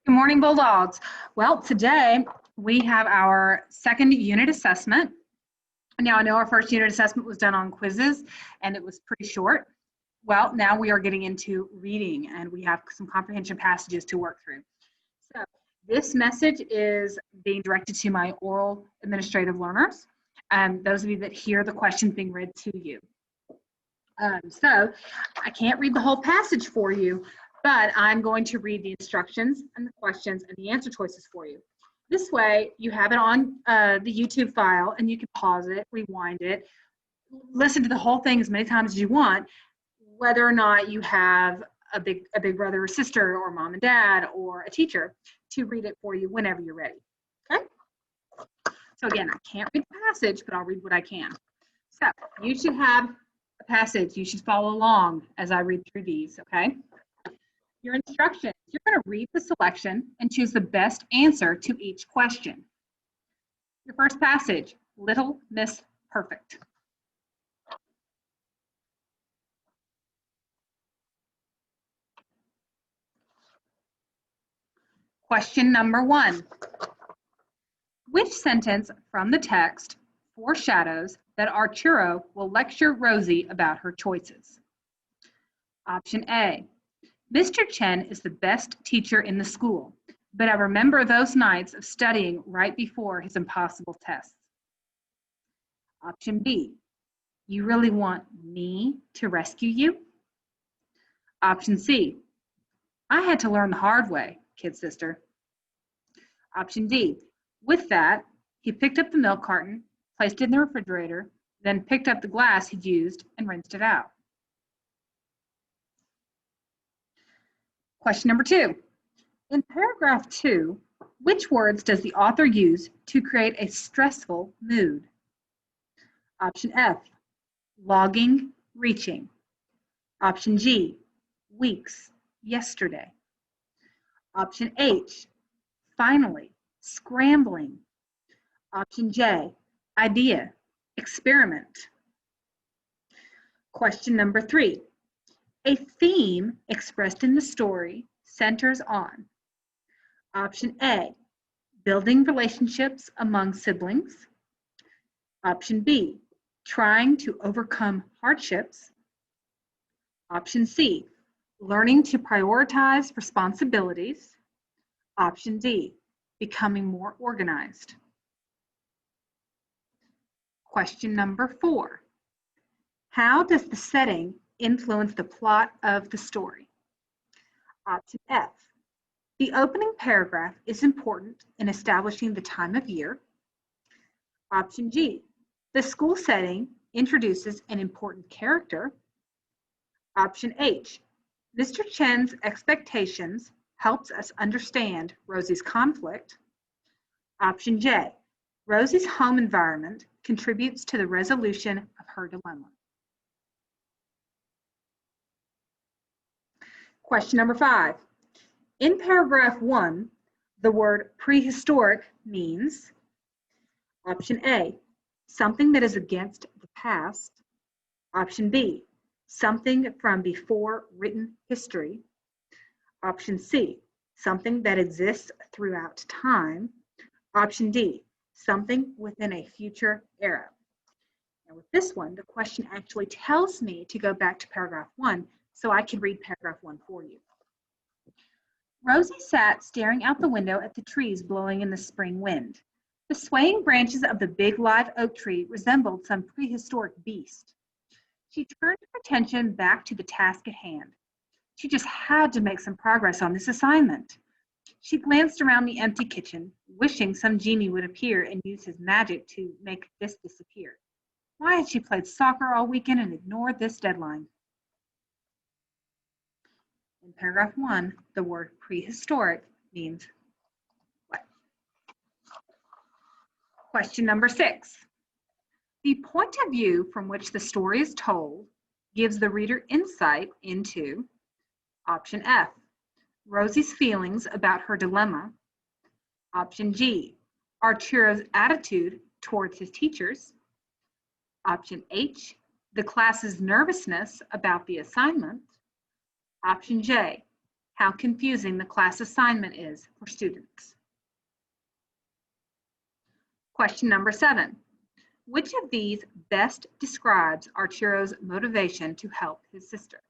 Good morning, Bulldogs. Well, today we have our second unit assessment. Now, I know our first unit assessment was done on quizzes and it was pretty short. Well, now we are getting into reading and we have some comprehension passages to work through. So, this message is being directed to my oral administrative learners, those of you that hear the questions being read to you. So, I can't read the whole passage for you, but I'm going to read the instructions and the questions and the answer choices for you. This way, you have it on the YouTube file and you can pause it, rewind it, listen to the whole thing as many times as you want, whether or not you have a big brother or sister or mom and dad or a teacher to read it for you whenever you're ready. Okay? So again, I can't read the passage, but I'll read what I can. So you should have a passage. You should follow along as I read through these, okay? Your instructions, you're going to read the selection and choose the best answer to each question. Your first passage, Little Miss Perfect. Question number 1. Which sentence from the text foreshadows that Arturo will lecture Rosie about her choices? Option A. Mr. Chen is the best teacher in the school, but I remember those nights of studying right before his impossible tests. Option B. You really want me to rescue you? Option C. I had to learn the hard way, kid sister. Option D. With that, he picked up the milk carton, placed it in the refrigerator, then picked up the glass he'd used and rinsed it out. Question number 2. In paragraph 2, which words does the author use to create a stressful mood? Option F, logging, reaching. Option G, weeks, yesterday. Option H, finally, scrambling. Option J, idea, experiment. Question number 3. A theme expressed in the story centers on option A, building relationships among siblings. Option B, trying to overcome hardships. Option C, learning to prioritize responsibilities. Option D, becoming more organized. Question number 4. How does the setting influence the plot of the story? Option F. The opening paragraph is important in establishing the time of year. Option G. The school setting introduces an important character. Option H. Mr. Chen's expectations helps us understand Rosie's conflict. Option J. Rosie's home environment contributes to the resolution of her dilemma. Question number 5. In paragraph 1, the word prehistoric means option A, something that is against the past. Option B, something from before written history. Option C, something that exists throughout time. Option D, something within a future era. Now with this one, the question actually tells me to go back to paragraph 1, so I can read paragraph 1 for you. Rosie sat staring out the window at the trees blowing in the spring wind. The swaying branches of the big live oak tree resembled some prehistoric beast. She turned her attention back to the task at hand. She just had to make some progress on this assignment. She glanced around the empty kitchen, wishing some genie would appear and use his magic to make this disappear. Why had she played soccer all weekend and ignored this deadline? In paragraph 1, the word prehistoric means what? Question number 6. The point of view from which the story is told gives the reader insight into option F, Rosie's feelings about her dilemma. Option G, Arturo's attitude towards his teachers. Option H, the class's nervousness about the assignment. Option J, how confusing the class assignment is for students. Question number 7. Which of these best describes Arturo's motivation to help his sister?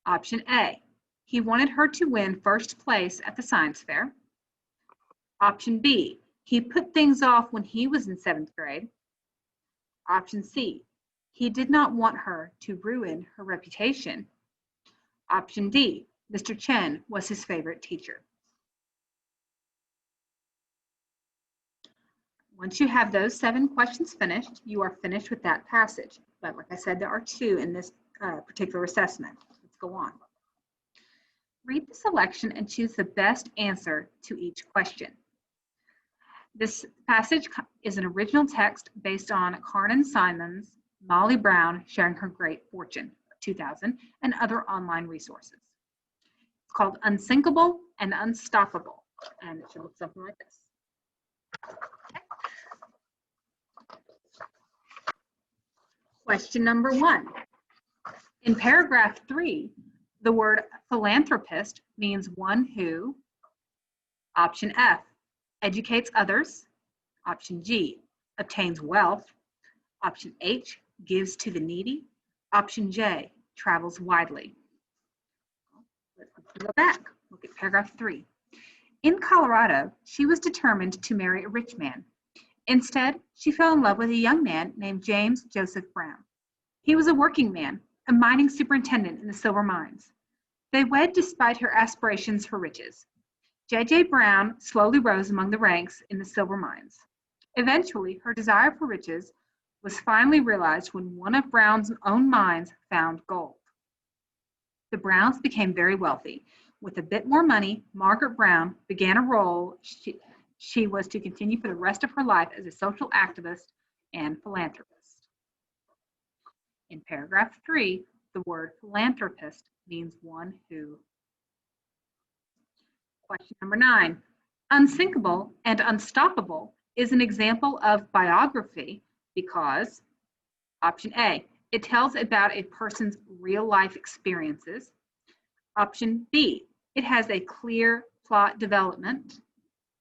Option A, he wanted her to win first place at the science fair. Option B, he put things off when he was in 7th grade. Option C, he did not want her to ruin her reputation. Option D, Mr. Chen was his favorite teacher. Once you have those 7 questions finished, you are finished with that passage. But like I said, there are 2 in this particular assessment. Let's go on. Read the selection and choose the best answer to each question. This passage is an original text based on Carnan Simon's Molly Brown Sharing Her Great Fortune, 2000, and other online resources. It's called Unsinkable and Unstoppable, and it should look something like this. Question number 1. In paragraph 3, the word philanthropist means one who, option F, educates others, option G, obtains wealth, option H, gives to the needy, option J, travels widely. Let's go back, look at paragraph 3. In Colorado, she was determined to marry a rich man. Instead, she fell in love with a young man named James Joseph Brown. He was a working man, a mining superintendent in the silver mines. They wed despite her aspirations for riches. J.J. Brown slowly rose among the ranks in the silver mines. Eventually, her desire for riches was finally realized when one of Brown's own mines found gold. The Browns became very wealthy. With a bit more money, Margaret Brown began a role she was to continue for the rest of her life as a social activist and philanthropist. In paragraph 3, the word philanthropist means one who. Question number 9. Unsinkable and Unstoppable is an example of biography because, option A, it tells about a person's real life experiences. Option B, it has a clear plot development.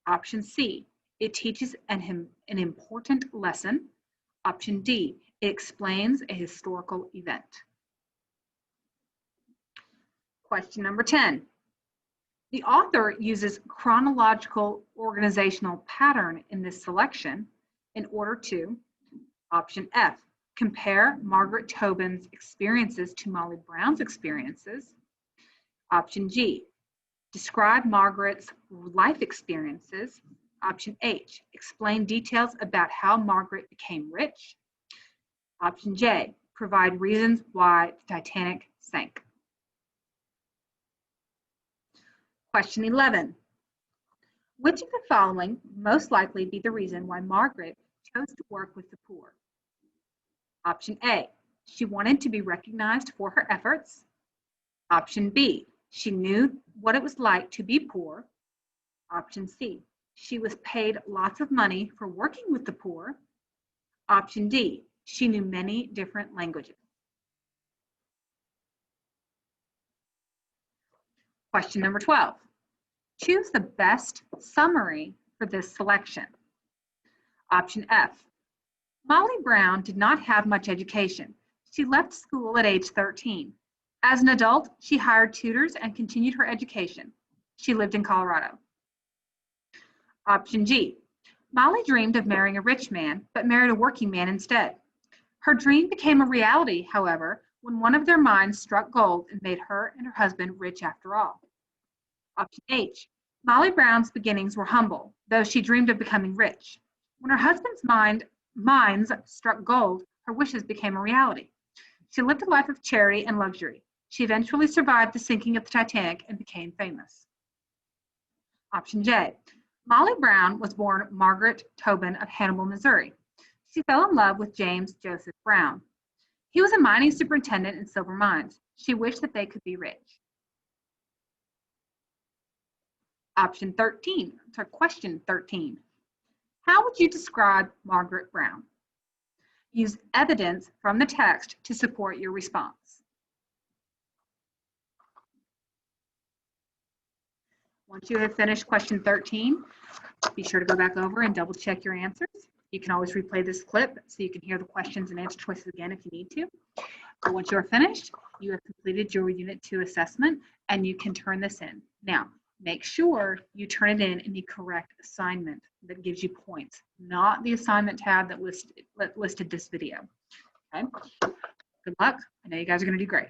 Option C, it teaches an important lesson. Option D, it explains a historical event. Question number 10. The author uses chronological organizational pattern in this selection in order to, option F, compare Margaret Tobin's experiences to Molly Brown's experiences. Option G, describe Margaret's life experiences. Option H, explain details about how Margaret became rich. Option J, provide reasons why the Titanic sank. Question 11. Which of the following most likely be the reason why Margaret chose to work with the poor? Option A, she wanted to be recognized for her efforts. Option B, she knew what it was like to be poor. Option C, she was paid lots of money for working with the poor. Option D, she knew many different languages. Question number 12. Choose the best summary for this selection. Option F. Molly Brown did not have much education. She left school at age 13. As an adult, she hired tutors and continued her education. She lived in Colorado. Option G. Molly dreamed of marrying a rich man, but married a working man instead. Her dream became a reality, however, when one of their mines struck gold and made her and her husband rich after all. Option H. Molly Brown's beginnings were humble, though she dreamed of becoming rich. When her husband's mines struck gold, her wishes became a reality. She lived a life of charity and luxury. She eventually survived the sinking of the Titanic and became famous. Option J. Molly Brown was born Margaret Tobin of Hannibal, Missouri. She fell in love with James Joseph Brown. He was a mining superintendent in silver mines. She wished that they could be rich. Option 13, so question 13. How would you describe Margaret Brown? Use evidence from the text to support your response. Once you have finished question 13, be sure to go back over and double check your answers. You can always replay this clip so you can hear the questions and answer choices again if you need to. But once you're finished, you have completed your Unit 2 assessment and you can turn this in. Now, make sure you turn it in the correct assignment that gives you points, not the assignment tab that listed this video. Okay? Good luck. I know you guys are going to do great.